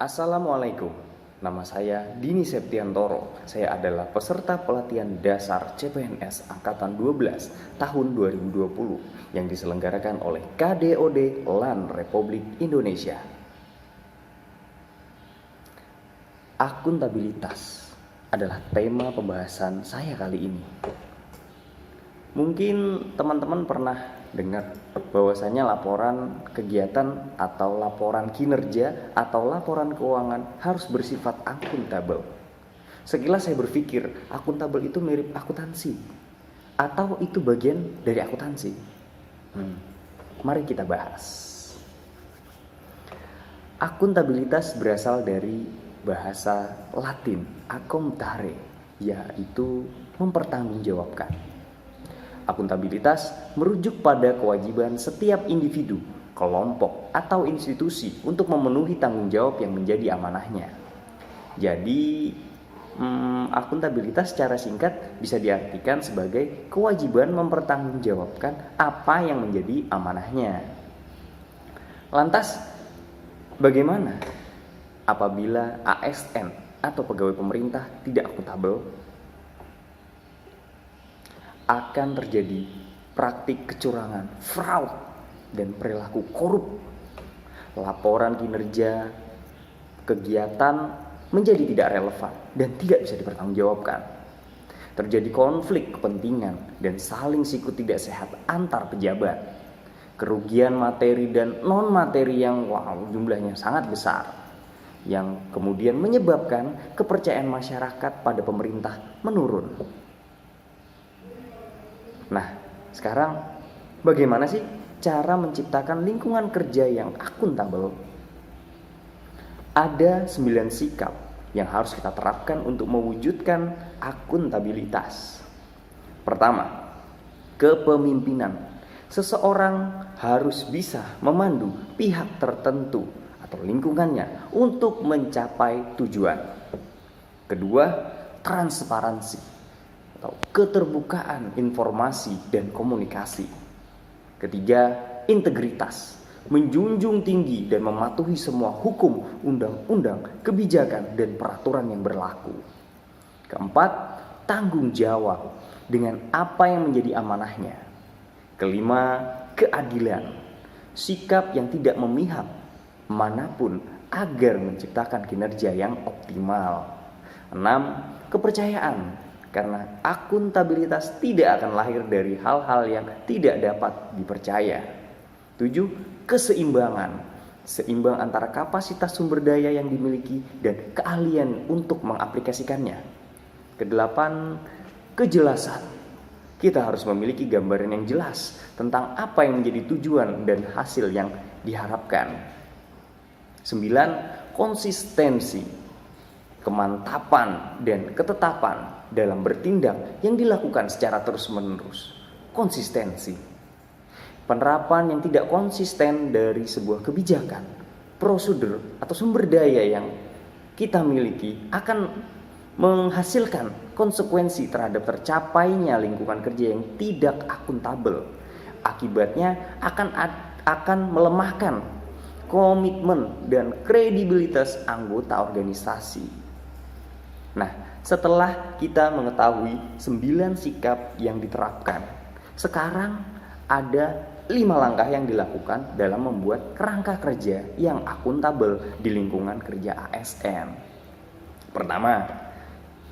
Assalamualaikum, nama saya Dini Septiantoro. Saya adalah peserta pelatihan dasar CPNS Angkatan 12 tahun 2020 yang diselenggarakan oleh KDOD LAN Republik Indonesia. Akuntabilitas adalah tema pembahasan saya kali ini. Mungkin teman-teman pernah dengar bahwasanya laporan kegiatan atau laporan kinerja atau laporan keuangan harus bersifat akuntabel. Sekilas saya berpikir akuntabel itu mirip akuntansi atau itu bagian dari akuntansi. Mari kita bahas. Akuntabilitas berasal dari bahasa Latin accontare, yaitu mempertanggungjawabkan. Akuntabilitas merujuk pada kewajiban setiap individu, kelompok, atau institusi untuk memenuhi tanggung jawab yang menjadi amanahnya. Jadi, akuntabilitas secara singkat bisa diartikan sebagai kewajiban mempertanggungjawabkan apa yang menjadi amanahnya. Lantas, bagaimana apabila ASN atau pegawai pemerintah tidak akuntabel? Akan terjadi praktik kecurangan, fraud, dan perilaku korup. Laporan kinerja kegiatan menjadi tidak relevan dan tidak bisa dipertanggungjawabkan. Terjadi konflik kepentingan dan saling sikut tidak sehat antar pejabat. Kerugian materi dan non-materi yang jumlahnya sangat besar, yang kemudian menyebabkan kepercayaan masyarakat pada pemerintah menurun. Nah, sekarang bagaimana sih cara menciptakan lingkungan kerja yang akuntabel? Ada 9 sikap yang harus kita terapkan untuk mewujudkan akuntabilitas. Pertama, kepemimpinan. Seseorang harus bisa memandu pihak tertentu atau lingkungannya untuk mencapai tujuan. Kedua, transparansi atau keterbukaan informasi dan komunikasi. Ketiga, integritas, menjunjung tinggi dan mematuhi semua hukum, undang-undang, kebijakan, dan peraturan yang berlaku. Keempat, tanggung jawab dengan apa yang menjadi amanahnya. Kelima, keadilan, sikap yang tidak memihak manapun agar menciptakan kinerja yang optimal. Enam, kepercayaan, karena akuntabilitas tidak akan lahir dari hal-hal yang tidak dapat dipercaya. 7. Keseimbangan. Seimbang antara kapasitas sumber daya yang dimiliki dan keahlian untuk mengaplikasikannya. Kedelapan, kejelasan. Kita harus memiliki gambaran yang jelas tentang apa yang menjadi tujuan dan hasil yang diharapkan. 9. Konsistensi. Kemantapan dan ketetapan dalam bertindak yang dilakukan secara terus-menerus. Konsistensi. Penerapan yang tidak konsisten dari sebuah kebijakan, prosedur, atau sumber daya yang kita miliki akan menghasilkan konsekuensi terhadap tercapainya lingkungan kerja yang tidak akuntabel. Akibatnya akan melemahkan komitmen dan kredibilitas anggota organisasi. Nah, setelah kita mengetahui 9 sikap yang diterapkan, sekarang ada 5 langkah yang dilakukan dalam membuat kerangka kerja yang akuntabel di lingkungan kerja ASN. Pertama,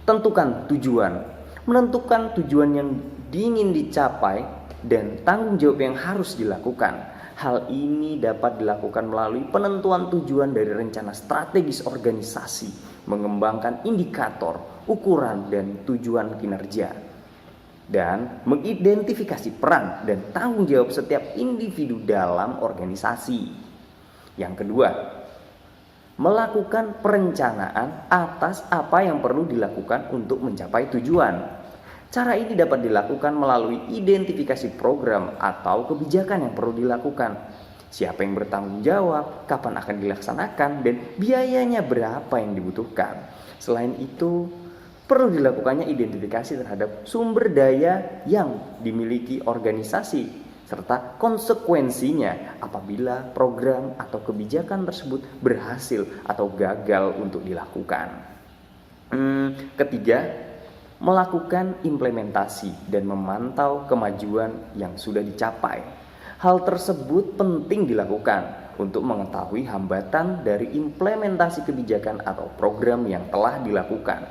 tentukan tujuan. Menentukan tujuan yang ingin dicapai dan tanggung jawab yang harus dilakukan. Hal ini dapat dilakukan melalui penentuan tujuan dari rencana strategis organisasi, mengembangkan indikator, ukuran, dan tujuan kinerja, dan mengidentifikasi peran dan tanggung jawab setiap individu dalam organisasi. Yang kedua, melakukan perencanaan atas apa yang perlu dilakukan untuk mencapai tujuan. Cara ini dapat dilakukan melalui identifikasi program atau kebijakan yang perlu dilakukan. Siapa yang bertanggung jawab, kapan akan dilaksanakan, dan biayanya berapa yang dibutuhkan. Selain itu, perlu dilakukannya identifikasi terhadap sumber daya yang dimiliki organisasi serta konsekuensinya apabila program atau kebijakan tersebut berhasil atau gagal untuk dilakukan. Ketiga, melakukan implementasi dan memantau kemajuan yang sudah dicapai. Hal tersebut penting dilakukan untuk mengetahui hambatan dari implementasi kebijakan atau program yang telah dilakukan.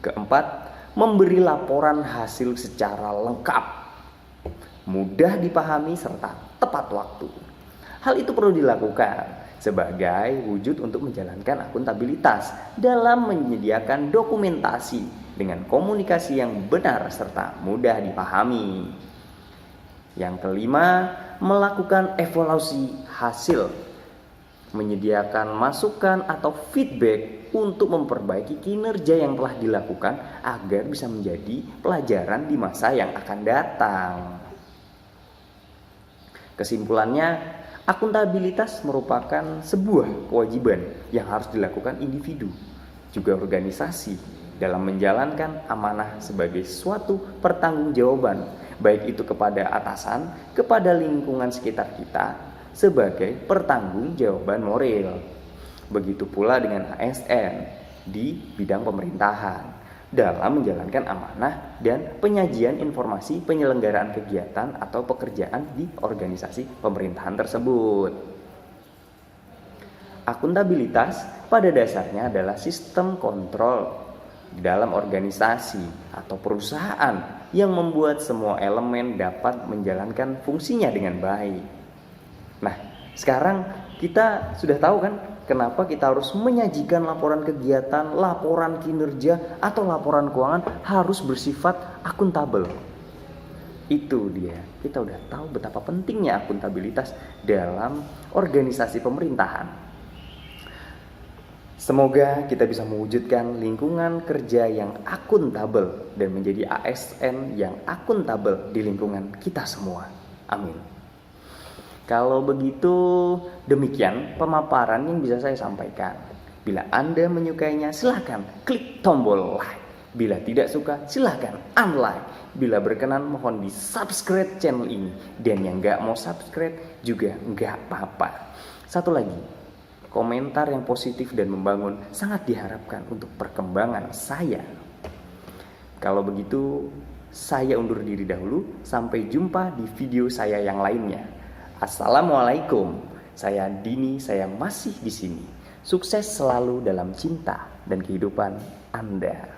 Keempat, memberi laporan hasil secara lengkap, mudah dipahami serta tepat waktu. Hal itu perlu dilakukan sebagai wujud untuk menjalankan akuntabilitas dalam menyediakan dokumentasi dengan komunikasi yang benar serta mudah dipahami. Yang kelima, melakukan evaluasi hasil, menyediakan masukan atau feedback untuk memperbaiki kinerja yang telah dilakukan agar bisa menjadi pelajaran di masa yang akan datang. Kesimpulannya, akuntabilitas merupakan sebuah kewajiban yang harus dilakukan individu, juga organisasi, dalam menjalankan amanah sebagai suatu pertanggungjawaban, baik itu kepada atasan, kepada lingkungan sekitar kita, sebagai pertanggungjawaban moral. Begitu pula dengan ASN di bidang pemerintahan, dalam menjalankan amanah dan penyajian informasi penyelenggaraan kegiatan atau pekerjaan di organisasi pemerintahan tersebut. Akuntabilitas pada dasarnya adalah sistem kontrol dalam organisasi atau perusahaan yang membuat semua elemen dapat menjalankan fungsinya dengan baik. Nah, sekarang kita sudah tahu kan kenapa kita harus menyajikan laporan kegiatan, laporan kinerja, atau laporan keuangan harus bersifat akuntabel. Itu dia, kita udah tahu betapa pentingnya akuntabilitas dalam organisasi pemerintahan. Semoga kita bisa mewujudkan lingkungan kerja yang akuntabel dan menjadi ASN yang akuntabel di lingkungan kita semua. Amin. Kalau begitu, demikian pemaparan yang bisa saya sampaikan. Bila Anda menyukainya, silakan klik tombol like. Bila tidak suka, silakan unlike. Bila berkenan, mohon di subscribe channel ini. Dan yang nggak mau subscribe juga nggak apa-apa. Satu lagi, komentar yang positif dan membangun sangat diharapkan untuk perkembangan saya. Kalau begitu, saya undur diri dahulu. Sampai jumpa di video saya yang lainnya. Assalamualaikum. Saya Dini, saya masih di sini. Sukses selalu dalam cinta dan kehidupan Anda.